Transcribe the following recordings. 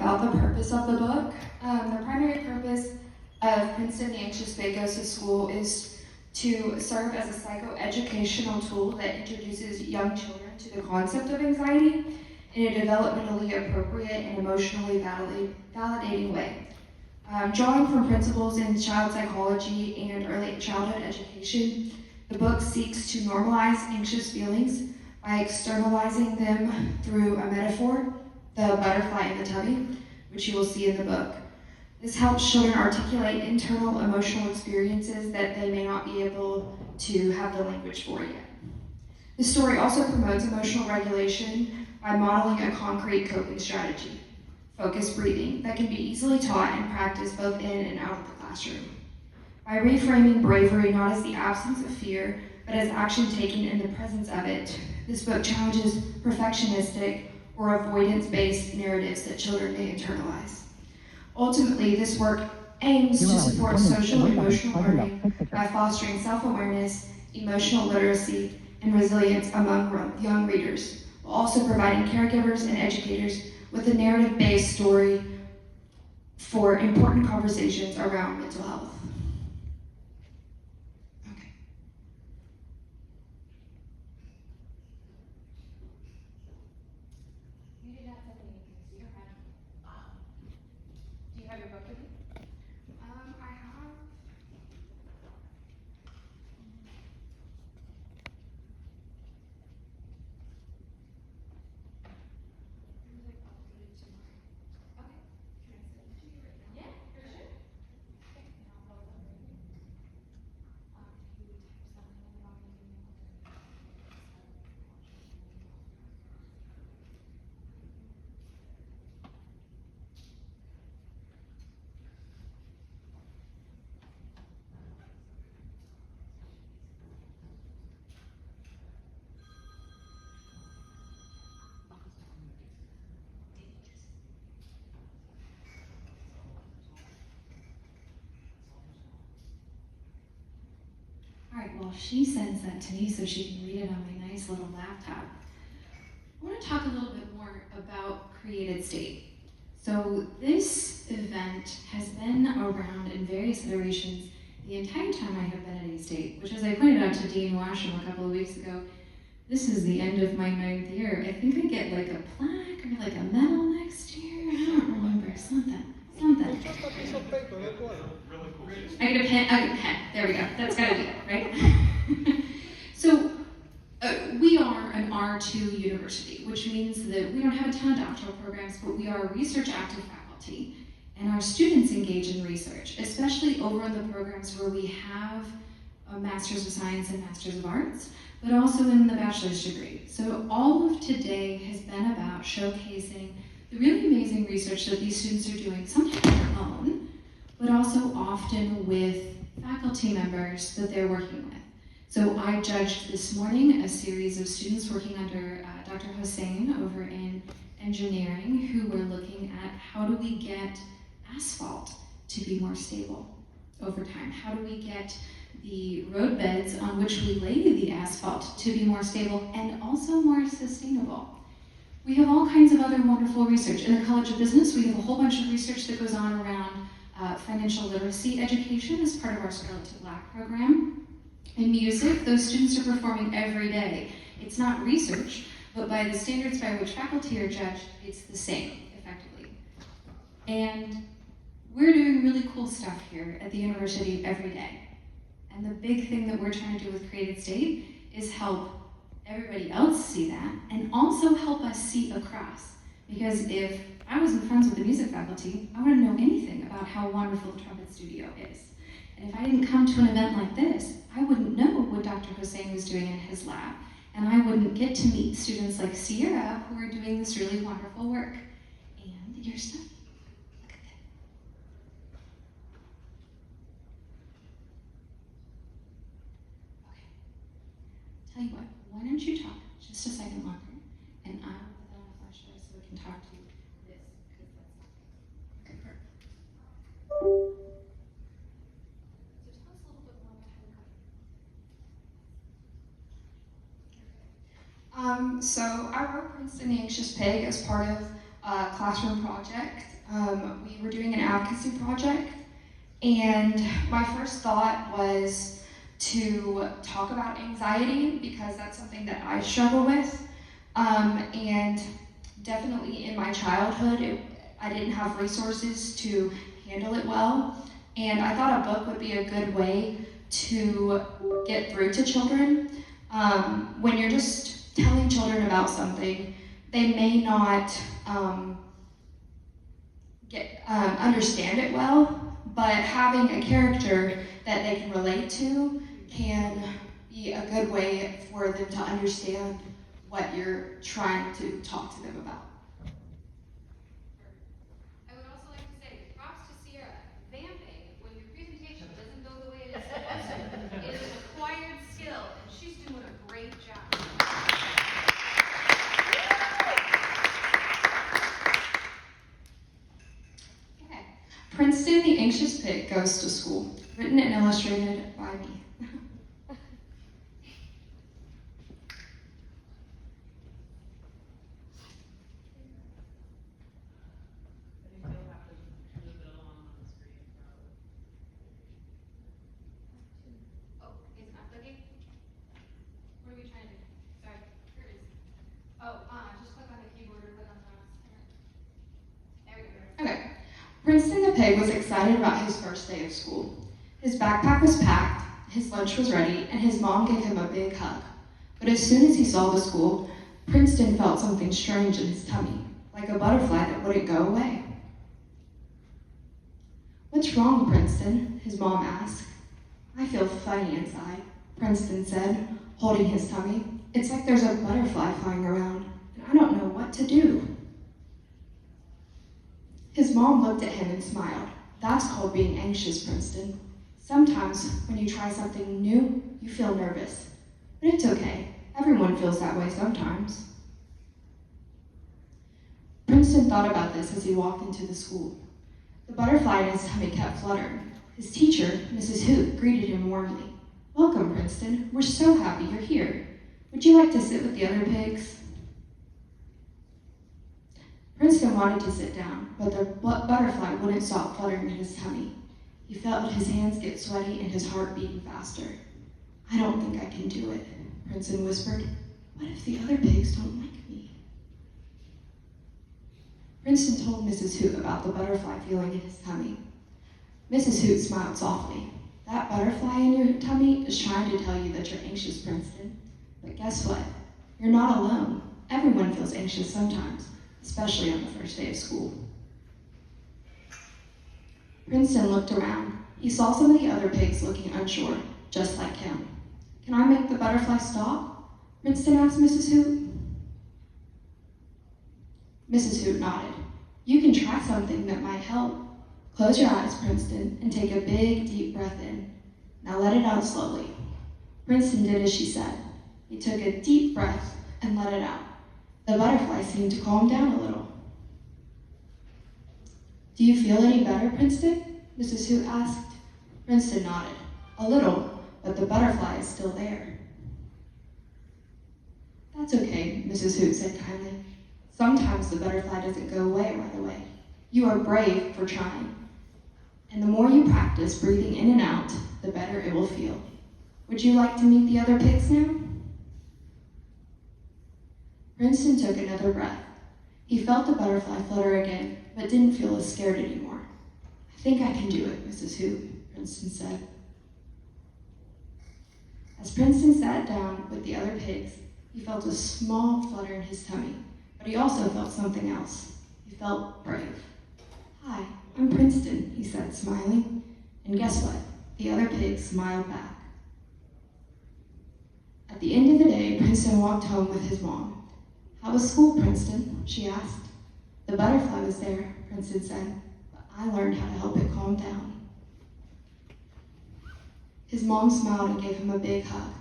about the purpose of the book. The primary purpose of Princeton, the Anxious Pig Goes to School is to serve as a psychoeducational tool that introduces young children to the concept of anxiety in a developmentally appropriate and emotionally validating way. Drawing from principles in child psychology and early childhood education, the book seeks to normalize anxious feelings by externalizing them through a metaphor, the butterfly in the tummy, which you will see in the book. This helps children articulate internal emotional experiences that they may not be able to have the language for yet. The story also promotes emotional regulation by modeling a concrete coping strategy, focused breathing, that can be easily taught and practiced both in and out of the classroom. By reframing bravery not as the absence of fear, but as action taken in the presence of it, this book challenges perfectionistic or avoidance-based narratives that children may internalize. Ultimately, this work aims to support social and emotional learning by fostering self-awareness, emotional literacy, and resilience among young readers, while also providing caregivers and educators with a narrative-based story for important conversations around mental health. Okay. You did not send me anything, so you don't have. Do you have your book with you? I have. All right, well, she sends that to me so she can read it on my nice little laptop. I want to talk a little bit more about Created State. So this event has been around in various iterations the entire time I have been at A-State, which, as I pointed out to Dean Washam a couple of weeks ago, this is the end of my 9th year. I think I get like a plaque or like a medal next year. I don't remember, something. I get a pen, there we go, that's gotta be it, right? So, we are an R2 university, which means that we don't have a ton of doctoral programs, but we are research active faculty, and our students engage in research, especially over in the programs where we have a Master's of Science and Master's of Arts, but also in the bachelor's degree. So all of today has been about showcasing the really amazing research that these students are doing, sometimes on their own, but also often with faculty members that they're working with. So I judged this morning a series of students working under Dr. Hossein over in engineering, who were looking at how do we get asphalt to be more stable over time? How do we get the road beds on which we lay the asphalt to be more stable and also more sustainable? We have all kinds of other wonderful research. In the College of Business, we have a whole bunch of research that goes on around financial literacy education as part of our Scarlet to Black program. In music, those students are performing every day. It's not research, but by the standards by which faculty are judged, it's the same, effectively. And we're doing really cool stuff here at the university every day. And the big thing that we're trying to do with Created State is help everybody else see that, and also help us see across. Because if I wasn't friends with the music faculty, I wouldn't know anything about how wonderful the trumpet studio is. And if I didn't come to an event like this, I wouldn't know what Dr. Hossein was doing in his lab. And I wouldn't get to meet students like Sierra, who are doing this really wonderful work. And your stuff. Look at that. Okay. Tell you what, why don't you talk just a second longer, and I will put that on a flash drive so we can talk to this, because that's not good. Okay, perfect. So tell us a little bit more about how you got here. So I wrote Princeton, the Anxious Pig as part of classroom project. We were doing an advocacy project, and my first thought was to talk about anxiety because that's something that I struggle with. And definitely in my childhood, I didn't have resources to handle it well. And I thought a book would be a good way to get through to children. When you're just telling children about something, they may not understand it well, but having a character that they can relate to can be a good way for them to understand what you're trying to talk to them about. I would also like to say props to Sierra. Vamping when your presentation doesn't go the way it is supposed to is an acquired skill, and she's doing a great job. Okay. Princeton, the Anxious Pig Goes to School, written and illustrated by me. Oh, it's not clicking? What are we trying to do? Sorry, here it is. Oh, just click on the keyboard or click on the mouse. There we go. Okay. Princeton the pig was excited about his first day of school. His backpack was packed, his lunch was ready, and his mom gave him a big hug. But as soon as he saw the school, Princeton felt something strange in his tummy, like a butterfly that wouldn't go away. "What's wrong, Princeton?" his mom asked. "I feel funny inside," Princeton said, holding his tummy. "It's like there's a butterfly flying around, and I don't know what to do." His mom looked at him and smiled. "That's called being anxious, Princeton. Sometimes when you try something new, you feel nervous. But it's okay. Everyone feels that way sometimes." Princeton thought about this as he walked into the school. The butterfly in his tummy kept fluttering. His teacher, Mrs. Hoot, greeted him warmly. "Welcome, Princeton. We're so happy you're here. Would you like to sit with the other pigs?" Princeton wanted to sit down, but the butterfly wouldn't stop fluttering in his tummy. He felt his hands get sweaty and his heart beating faster. "I don't think I can do it," Princeton whispered. "What if the other pigs don't like me?" Princeton told Mrs. Hoot about the butterfly feeling in his tummy. Mrs. Hoot smiled softly. "That butterfly in your tummy is trying to tell you that you're anxious, Princeton. But guess what? You're not alone. Everyone feels anxious sometimes, especially on the first day of school." Princeton looked around. He saw some of the other pigs looking unsure, just like him. "Can I make the butterfly stop?" Princeton asked Mrs. Hoot. Mrs. Hoot nodded. "You can try something that might help. Close your eyes, Princeton, and take a big, deep breath in. Now let it out slowly." Princeton did as she said. He took a deep breath and let it out. The butterfly seemed to calm down a little. "Do you feel any better, Princeton?" Mrs. Hoot asked. Princeton nodded. "A little, but the butterfly is still there." "That's okay," Mrs. Hoot said kindly. "Sometimes the butterfly doesn't go away right away. You are brave for trying. And the more you practice breathing in and out, the better it will feel. Would you like to meet the other pigs now?" Princeton took another breath. He felt the butterfly flutter again, but didn't feel as scared anymore. "I think I can do it, Mrs. Hoot," Princeton said. As Princeton sat down with the other pigs, he felt a small flutter in his tummy, but he also felt something else. He felt brave. "Hi, I'm Princeton," he said, smiling. And guess what? The other pigs smiled back. At the end of the day, Princeton walked home with his mom. "How was school, Princeton?" she asked. "The butterfly was there," Princeton said, "but I learned how to help it calm down." His mom smiled and gave him a big hug.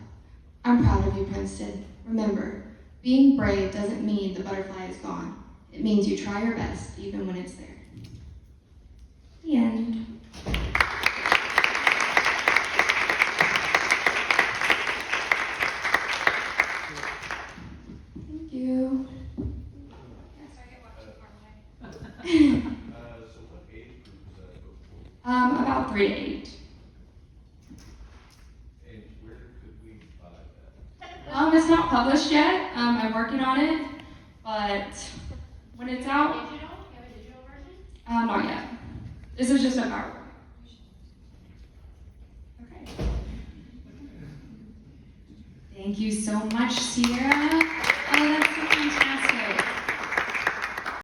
"I'm proud of you, Princeton. Remember, being brave doesn't mean the butterfly is gone. It means you try your best, even when it's there." The end. Thank you. Yes, I get watching more today. About 3 to 8. And where could we buy that? It's not published yet. I'm working on it, but when it's out, Digital? You have a digital version? not yet. This is just a PowerPoint. Okay. Thank you so much, Sierra.